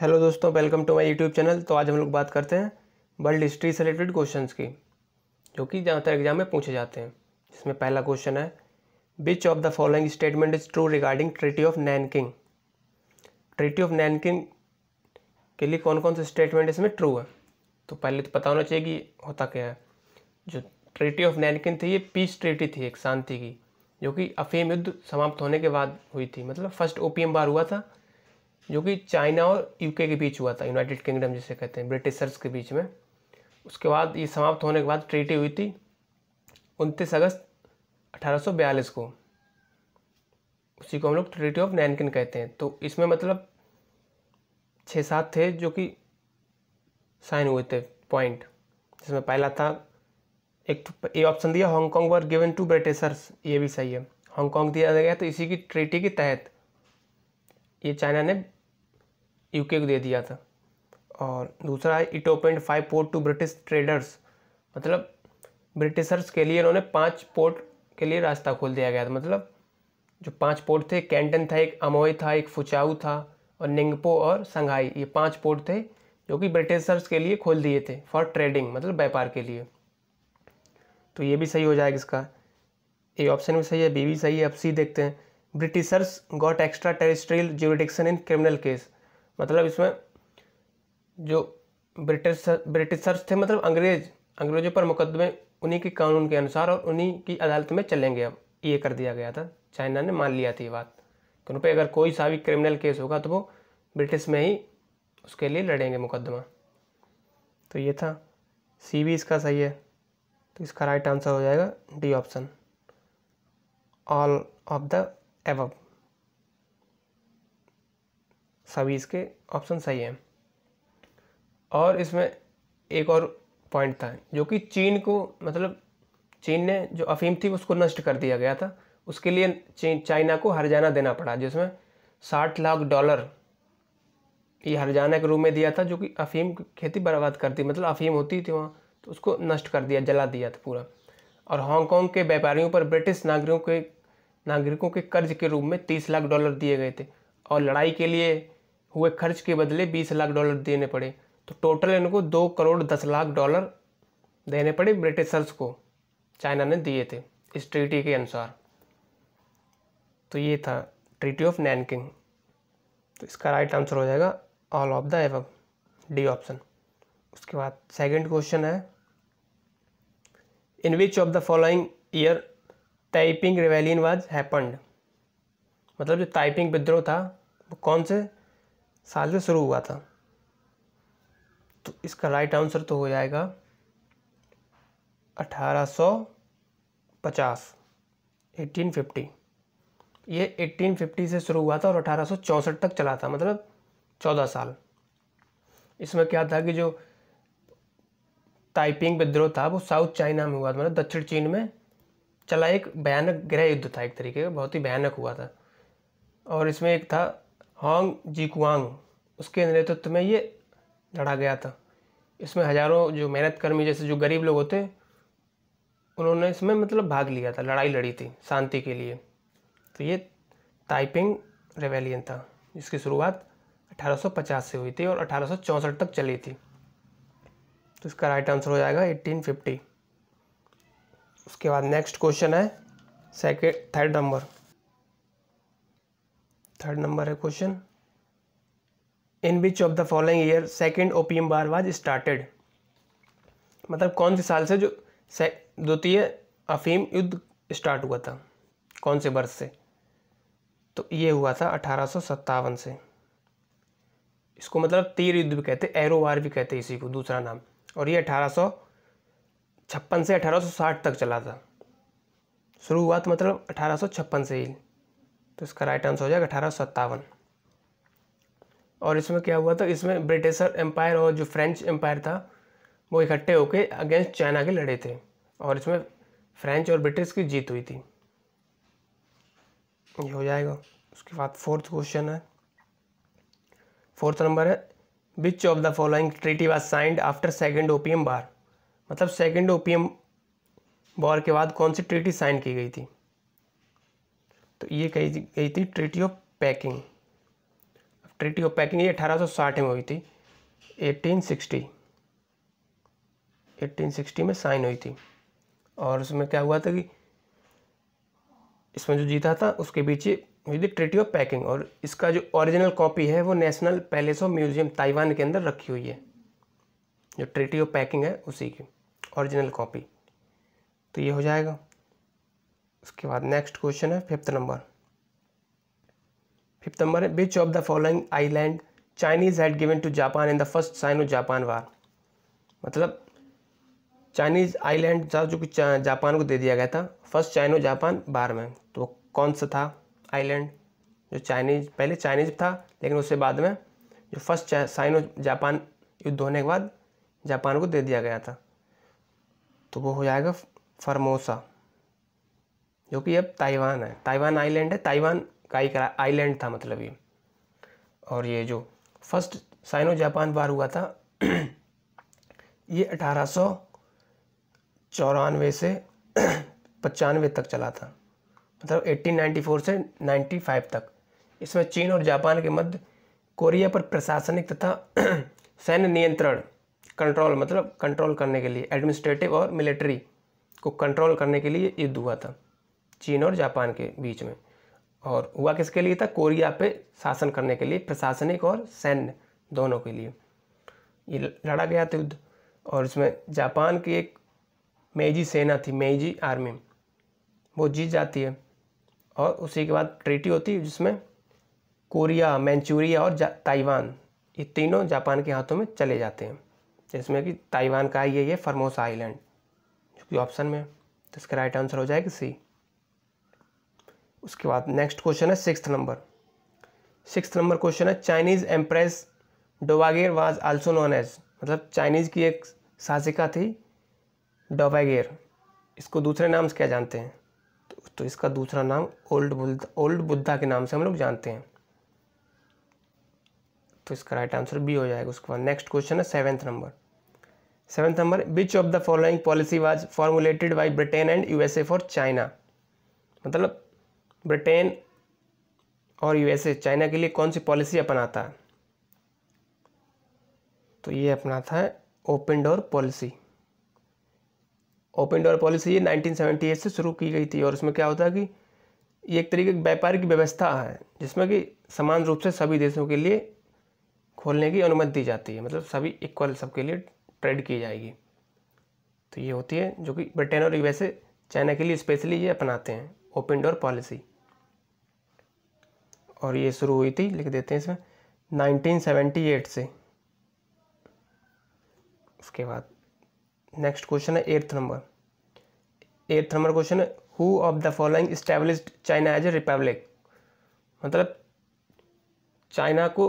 Hello दोस्तों, welcome to my YouTube channel. तो आज हम लोग बात करते हैं वर्ल्ड हिस्ट्री से रिलेटेड क्वेश्चंस की, जो कि ज़्यादातर एग्जाम में पूछे जाते हैं। जिसमें पहला क्वेश्चन है, which of the following statement is true regarding treaty of Nanking. Treaty of Nanking के लिए कौन कौन से स्टेटमेंट इसमें ट्रू है। तो पहले तो पता होना चाहिए कि होता क्या है। जो ट्रीटी ऑफ नैनकिंग थी, ये पीस ट्रीटी थी, एक शांति की, जो कि अफीम युद्ध समाप्त होने के बाद हुई थी। मतलब फर्स्ट ओपीएम वार हुआ था, जो कि चाइना और यूके के बीच हुआ था, यूनाइटेड किंगडम जिसे कहते हैं, ब्रिटिशर्स के बीच में। उसके बाद ये समाप्त होने के बाद ट्रीटी हुई थी 29 अगस्त 1842 को। उसी को हम लोग ट्रीटी ऑफ नैनकिन कहते हैं। तो इसमें मतलब 6-7 थे जो कि साइन हुए थे पॉइंट। जिसमें पहला था, एक ये ऑप्शन दिया, Hong Kong were given to Britishers. ये भी सही है, हांगकांग दिया गया। तो इसी की ट्रीटी के तहत ये चाइना ने यूके को दे दिया था। और दूसरा है, it opened 5 port to British traders. मतलब ब्रिटिशर्स के लिए इन्होंने 5 पोर्ट के लिए रास्ता खोल दिया गया था। मतलब जो 5 पोर्ट थे, कैंटन था, एक अमोय था, एक फुचाऊ था, और निंगपो और संघाई, ये 5 पोर्ट थे जो कि ब्रिटिशर्स के लिए खोल दिए थे फॉर ट्रेडिंग, मतलब व्यापार के लिए। तो ये भी सही हो जाएगा इसका। ए ऑप्शन भी सही है, बी भी सही है। अब सी देखते हैं, Britishers got extra terrestrial jurisdiction in criminal case. मतलब इसमें जो ब्रिटिशर्स थे, मतलब अंग्रेजों पर मुकदमे उन्हीं के कानून के अनुसार और उन्हीं की अदालत में चलेंगे। अब ये कर दिया गया था, चाइना ने मान लिया थी ये बात कि उन पर अगर कोई सा भी क्रिमिनल केस होगा तो वो ब्रिटिश में ही उसके लिए लड़ेंगे मुकदमा। तो ये था, सी भी इसका सही है। तो इसका राइट आंसर हो जाएगा D option, all of the above. सभी इसके ऑप्शन सही हैं। और इसमें एक और पॉइंट था, जो कि चीन को, मतलब चीन ने जो अफीम थी उसको नष्ट कर दिया गया था। उसके लिए चाइना को हर्जाना देना पड़ा, जिसमें $60 लाख ये हर्जाना के रूप में दिया था, जो कि अफीम की खेती बर्बाद कर दी। मतलब अफीम होती थी वहाँ, तो उसको नष्ट कर दिया, जला दिया था पूरा। और हांगकांग के व्यापारियों पर ब्रिटिश नागरिकों के कर्ज के रूप में $30 लाख दिए गए थे, और लड़ाई के लिए हुए खर्च के बदले $20 लाख देने पड़े। तो टोटल इनको $2 करोड़ 10 लाख देने पड़े ब्रिटिशर्स को, चाइना ने दिए थे इस ट्रीटी के अनुसार। तो ये था ट्रीटी ऑफ नैनकिंग। तो इसका राइट आंसर हो जाएगा all of the above, D option. उसके बाद सेकंड क्वेश्चन है, in which of the following year Taiping rebellion was happened. मतलब जो ताइपिंग विद्रोह था वो कौन से साल से शुरू हुआ था। तो इसका राइट आंसर तो हो जाएगा 1850, 1850। ये 1850 से शुरू हुआ था और 1864 तक चला था, मतलब 14 साल। इसमें क्या था कि जो ताइपिंग विद्रोह था वो साउथ चाइना में हुआ था, मतलब दक्षिण चीन में चला। एक भयानक गृह युद्ध था, एक तरीके का बहुत ही भयानक हुआ था। और इसमें एक था हांग जीकुआंग, उसके नेतृत्व में ये लड़ा गया था। इसमें हजारों जो मेहनत कर्मी, जैसे जो गरीब लोग होते, उन्होंने इसमें मतलब भाग लिया था, लड़ाई लड़ी थी शांति के लिए। तो ये ताइपिंग रेवेलियन था, जिसकी शुरुआत 1850 से हुई थी और 1864 तक चली थी। तो इसका राइट आंसर हो जाएगा 1850। उसके बाद नेक्स्ट क्वेश्चन है थर्ड नंबर है question, in which of the following year second opium war was started. मतलब कौन से साल से जो द्वितीय अफीम युद्ध स्टार्ट हुआ था, कौन से वर्ष से। तो ये हुआ था 1857 से। इसको मतलब तीर युद्ध भी कहते, एरो वार भी कहते इसी को, दूसरा नाम। और ये 1856 से 1860 तक चला था। शुरुआत मतलब 1856 से ही। तो इसका राइट आंसर हो जाएगा 1857। और इसमें क्या हुआ था, इसमें ब्रिटिश एम्पायर और जो फ्रेंच एम्पायर था वो इकट्ठे होकर अगेंस्ट चाइना के लड़े थे, और इसमें फ्रेंच और ब्रिटिश की जीत हुई थी। ये हो जाएगा। उसके बाद फोर्थ क्वेश्चन है, फोर्थ नंबर है, which of the following treaty was signed after second opium war. मतलब सेकेंड ओपीएम वॉर के बाद कौन सी ट्रीटी साइन की गई थी। तो ये कही गई थी treaty of packing. Treaty of packing ये 1860 में हुई थी, 1860 में साइन हुई थी। और उसमें क्या हुआ था कि इसमें जो जीता था उसके बीच हुई थी ट्रीटी ऑफ पैकिंग, और इसका जो ओरिजिनल कॉपी है वो national palace of museum Taiwan के अंदर रखी हुई है। जो ट्रीटी ऑफ पैकिंग है उसी की ओरिजिनल कॉपी। तो ये हो जाएगा। उसके बाद नेक्स्ट क्वेश्चन है फिफ्थ नंबर है which of the following island Chinese had given to Japan in the first Sino Japan war. मतलब चाइनीज आइलैंड था जो कि जापान को दे दिया गया था फर्स्ट चाइनो जापान वार में। तो कौन सा था आइलैंड जो पहले चाइनीज था लेकिन उससे बाद में जो फर्स्ट साइनो जापान युद्ध होने के बाद जापान को दे दिया गया था, तो वो हो जाएगा फॉर्मोसा, जो कि अब ताइवान है। ताइवान आइलैंड है, ताइवान का एक आइलैंड था मतलब ये। और ये जो फर्स्ट साइनो जापान वार हुआ था ये 1894 से 95 तक चला था, मतलब 1894 से 95 तक। इसमें चीन और जापान के मध्य कोरिया पर प्रशासनिक तथा सैन्य नियंत्रण कंट्रोल करने के लिए, एडमिनिस्ट्रेटिव और मिलिट्री को कंट्रोल करने के लिए युद्ध हुआ था चीन और जापान के बीच में। और हुआ किसके लिए था? कोरिया पे शासन करने के लिए, प्रशासनिक और सैन्य दोनों के लिए ये लड़ा गया था युद्ध। और इसमें जापान की एक मेइजी सेना थी, मेइजी आर्मी, वो जीत जाती है। और उसी के बाद ट्रीटी होती है जिसमें कोरिया, मैंचूरिया और ताइवान ये तीनों जापान के हाथों में चले जाते हैं, जिसमें कि ताइवान का ये है फॉर्मोसा आइलैंड, जो कि ऑप्शन में। तो इसका राइट आंसर हो जाएगा सी। उसके बाद नेक्स्ट क्वेश्चन है सिक्स्थ नंबर क्वेश्चन है Chinese empress dowager was also known as. मतलब चाइनीज़ की एक शासिका थी डोवागेर, इसको दूसरे नाम से क्या जानते हैं? तो इसका दूसरा नाम ओल्ड बुद्धा के नाम से हम लोग जानते हैं। तो इसका राइट आंसर बी हो जाएगा। उसके बाद नेक्स्ट क्वेश्चन है seventh number which of the following policy was formulated bye Britain and USA for China. मतलब ब्रिटेन और यूएसए चाइना के लिए कौन सी पॉलिसी अपनाता है? तो ये अपनाता है open door policy. Open door policy ये 1978 से शुरू की गई थी। और उसमें क्या होता है कि ये एक तरीके की व्यापारिक व्यवस्था है जिसमें कि समान रूप से सभी देशों के लिए खोलने की अनुमति दी जाती है, मतलब सभी इक्वल सबके लिए ट्रेड की जाएगी। तो ये होती है जो कि ब्रिटेन और यूएसए चाइना के लिए स्पेशली ये अपनाते हैं ओपन डोर पॉलिसी। और ये शुरू हुई थी, लिख देते हैं इसमें 1978 से। उसके बाद नेक्स्ट क्वेश्चन है एट्थ नंबर क्वेश्चन है who of the following established China as a republic. मतलब चाइना को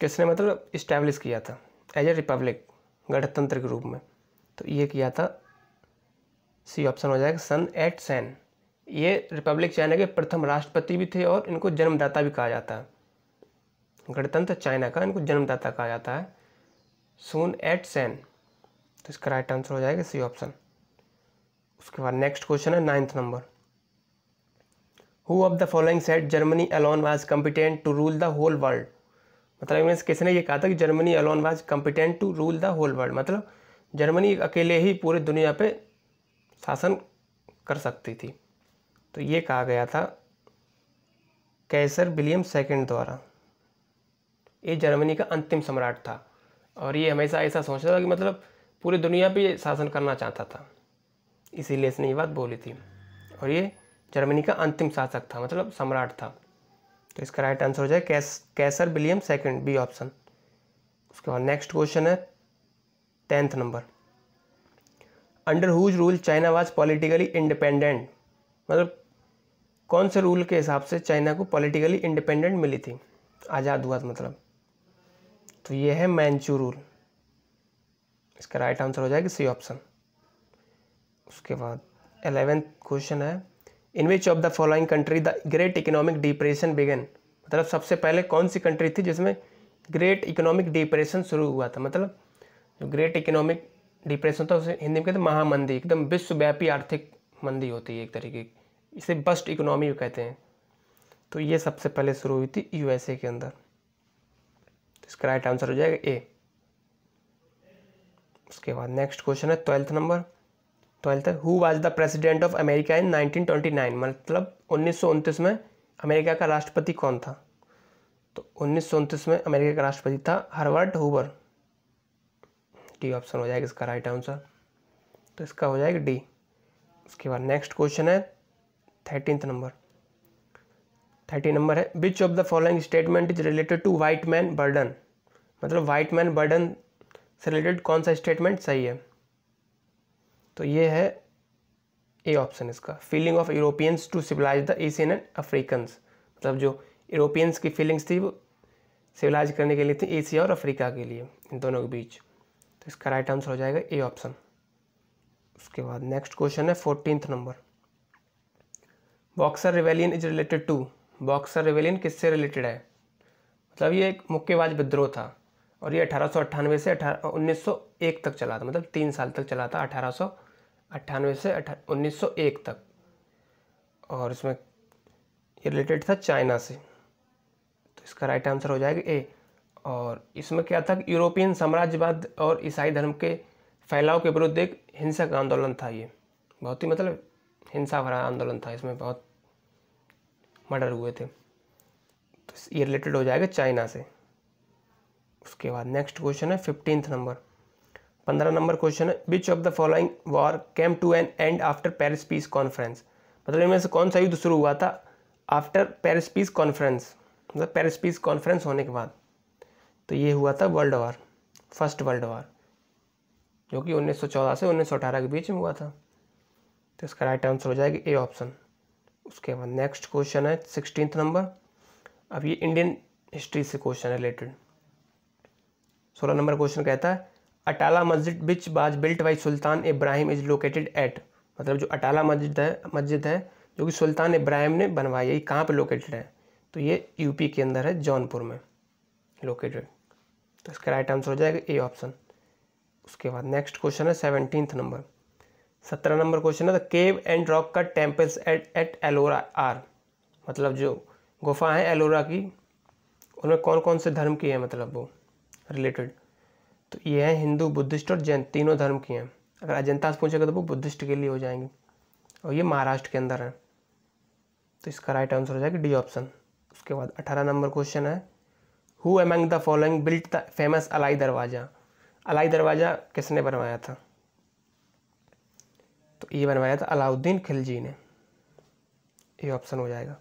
किसने मतलब इस्टेब्लिश किया था एज ए रिपब्लिक, गणतंत्र के रूप में? तो ये किया था, सी ऑप्शन हो जाएगा सन एट सेन। ये रिपब्लिक चाइना के प्रथम राष्ट्रपति भी थे और इनको जन्मदाता भी कहा जाता है। गणतंत्र चाइना का इनको जन्मदाता कहा जाता है, सून एट सेन। तो इसका राइट आंसर हो जाएगा सी ऑप्शन। उसके बाद नेक्स्ट क्वेश्चन है ninth number who of the following said Germany alone was competent to rule the whole world. मतलब इनमें से किसने ये कहा था कि Germany alone was competent to rule the whole world. मतलब जर्मनी अकेले ही पूरी दुनिया पे शासन कर सकती थी। तो ये कहा गया था कैसर विलियम सेकंड द्वारा। ये जर्मनी का अंतिम सम्राट था और ये हमेशा ऐसा सोचता था कि मतलब पूरी दुनिया पे शासन करना चाहता था, इसीलिए इसने ये बात बोली थी। और ये जर्मनी का अंतिम शासक था, मतलब सम्राट था। तो इसका राइट आंसर हो जाए Kaiser William second, B option. उसके बाद नेक्स्ट क्वेश्चन है 10th number under whose rule China was politically independent. मतलब कौन से रूल के हिसाब से चाइना को पॉलिटिकली इंडिपेंडेंट मिली थी, आज़ाद हुआ था मतलब? तो ये है मैंचू रूल। इसका राइट आंसर हो जाएगा सी ऑप्शन। उसके बाद 11th क्वेश्चन है in which of the following country the great economic depression began. मतलब सबसे पहले कौन सी कंट्री थी जिसमें ग्रेट इकोनॉमिक डिप्रेशन शुरू हुआ था? मतलब जो ग्रेट इकोनॉमिक डिप्रेशन था उसे हिंदी में कहते हैं महामंदी, एकदम विश्वव्यापी आर्थिक मंदी होती है एक तरीके की, इसे बस्ट इकोनॉमी कहते हैं। तो ये सबसे पहले शुरू हुई थी यूएसए के अंदर। इसका राइट आंसर हो जाएगा ए। उसके बाद नेक्स्ट क्वेश्चन है 12th नंबर। 12th है, who was the president of America in 1929, मतलब 1929 में अमेरिका का राष्ट्रपति कौन था? तो 1929 में अमेरिका का राष्ट्रपति था हर्बर्ट हूवर। डी ऑप्शन हो जाएगा इसका राइट आंसर, तो इसका हो जाएगा डी। उसके बाद नेक्स्ट क्वेश्चन है 13th नंबर। 30 नंबर है, which of the following statement is related to white man burden, मतलब वाइट मैन बर्डन से रिलेटेड कौन सा स्टेटमेंट सही है? तो ये है ए ऑप्शन इसका, feeling of Europeans to civilise the Asian and Africans, मतलब जो यूरोपियंस की फीलिंग्स थी वो सिविलाइज करने के लिए थी एशिया और अफ्रीका के लिए, इन दोनों के बीच। तो इसका राइट आंसर हो जाएगा ए ऑप्शन। उसके बाद नेक्स्ट क्वेश्चन है 14th number. Boxer Rebellion is related to, Boxer Rebellion किससे रिलेटेड है? मतलब ये एक मुक्केबाज विद्रोह था और ये 1898 से 1901 तक चला था, मतलब 3 साल तक चला था, 1898 से 1901 तक। और इसमें ये रिलेटेड था चाइना से, तो इसका राइट आंसर हो जाएगा ए। और इसमें क्या था कि यूरोपियन साम्राज्यवाद और ईसाई धर्म के फैलाव के विरुद्ध एक हिंसक आंदोलन था। ये बहुत ही मतलब हिंसा भरा आंदोलन था, इसमें बहुत मर्डर हुए थे, तो ये रिलेटेड हो जाएगा चाइना से। उसके बाद नेक्स्ट क्वेश्चन है 15th नंबर। 15 नंबर क्वेश्चन है, which of the following war came to an end after Paris peace conference, मतलब इनमें से कौन सा युद्ध शुरू हुआ था आफ्टर पेरिस पीस कॉन्फ्रेंस, मतलब पेरिस पीस कॉन्फ्रेंस होने के बाद? तो ये हुआ था world war, first world war, जो कि 1914 से 1918 के बीच में हुआ था। तो इसका राइट आंसर हो जाएगा ए ऑप्शन। उसके बाद नेक्स्ट क्वेश्चन है 16th नंबर। अब ये इंडियन हिस्ट्री से क्वेश्चन रिलेटेड। 16 नंबर क्वेश्चन कहता है, अटाला मस्जिद which was built by Sultan Ibrahim is located at, मतलब जो अटाला मस्जिद है जो कि सुल्तान इब्राहिम ने बनवाई है, ये कहाँ पे लोकेटेड है? तो ये यूपी के अंदर है, जौनपुर में लोकेटेड। तो इसका राइट आंसर हो जाएगा ए ऑप्शन। उसके बाद नेक्स्ट क्वेश्चन है 17th नंबर। 17 नंबर क्वेश्चन है, the cave and rock cut temples at Ellora are, मतलब जो गुफा है एलोरा की, उनमें कौन कौन से धर्म की है, मतलब वो रिलेटेड? तो ये है हिंदू, बुद्धिस्ट और जैन, तीनों धर्म की हैं। अगर अजंता से पूछेगा तो वो बुद्धिस्ट के लिए हो जाएंगे, और ये महाराष्ट्र के अंदर है, तो इसका राइट आंसर हो जाएगा डी ऑप्शन। उसके बाद 18 नंबर क्वेश्चन है, who among the following built the famous Alai Darwaza, Alai दरवाज़ा किसने बनवाया था? तो ये बनवाया था अलाउद्दीन खिलजी ने, ये ऑप्शन हो जाएगा।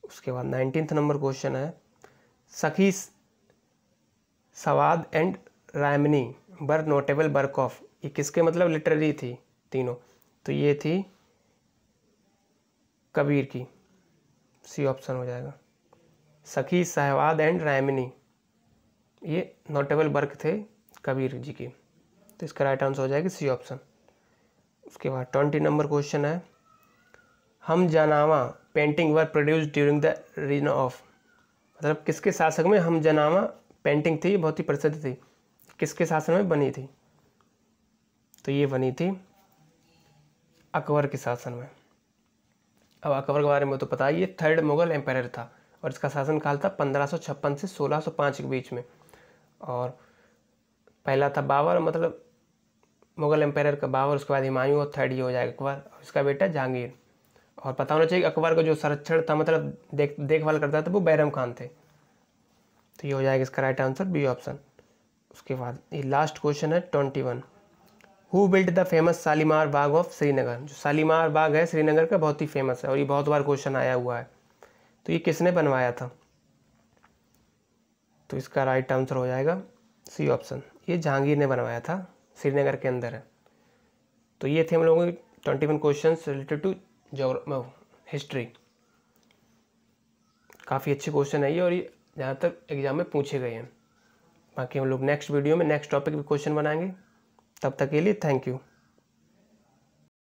उसके बाद 19th नंबर क्वेश्चन है, Sakhi Sawad and Raimani were notable work of, ये किसके मतलब लिटरेरी थी तीनों? तो ये थी कबीर की, सी ऑप्शन हो जाएगा। सखी सहवाद एंड रायमनी ये नोटेबल वर्क थे कबीर जी की, तो इसका राइट आंसर हो जाएगा सी ऑप्शन। उसके बाद 20 नंबर क्वेश्चन है, Hamzanama painting were produce during the reign of, मतलब किसके शासक में हम जनामा पेंटिंग थी, बहुत ही प्रसिद्ध थी, किसके शासन में बनी थी? तो ये बनी थी अकबर के शासन में। अब अकबर के बारे में तो पता ही है, 3rd मुगल एम्पायर था और इसका शासन काल था 1556 से 1605 के बीच में। और पहला था बाबर, मतलब मुगल एम्पायर का बाबर, उसके बाद हुमायूं और 3rd ये हो जाएगा अकबर, और इसका बेटा जहांगीर। और पता होना चाहिए अकबर का जो संरक्षण था, मतलब देखभाल करता था, वो बैरम खान थे। तो ये हो जाएगा इसका राइट आंसर बी ऑप्शन। उसके बाद ये लास्ट क्वेश्चन है 21, who built the famous Shalimar Bagh of Srinagar, जो शालीमार बाग है श्रीनगर का, बहुत ही फेमस है और ये बहुत बार क्वेश्चन आया हुआ है। तो ये किसने बनवाया था? तो इसका राइट आंसर हो जाएगा सी ऑप्शन, ये जहांगीर ने बनवाया था, श्रीनगर के अंदर है। तो ये थे हम लोगों के 21 क्वेश्चन रिलेटेड टू हिस्ट्री। काफ़ी अच्छे क्वेश्चन है ये, और ये जहाँ तक एग्जाम में पूछे गए हैं। बाकी हम लोग नेक्स्ट वीडियो में नेक्स्ट टॉपिक पे क्वेश्चन बनाएंगे। तब तक के लिए थैंक यू।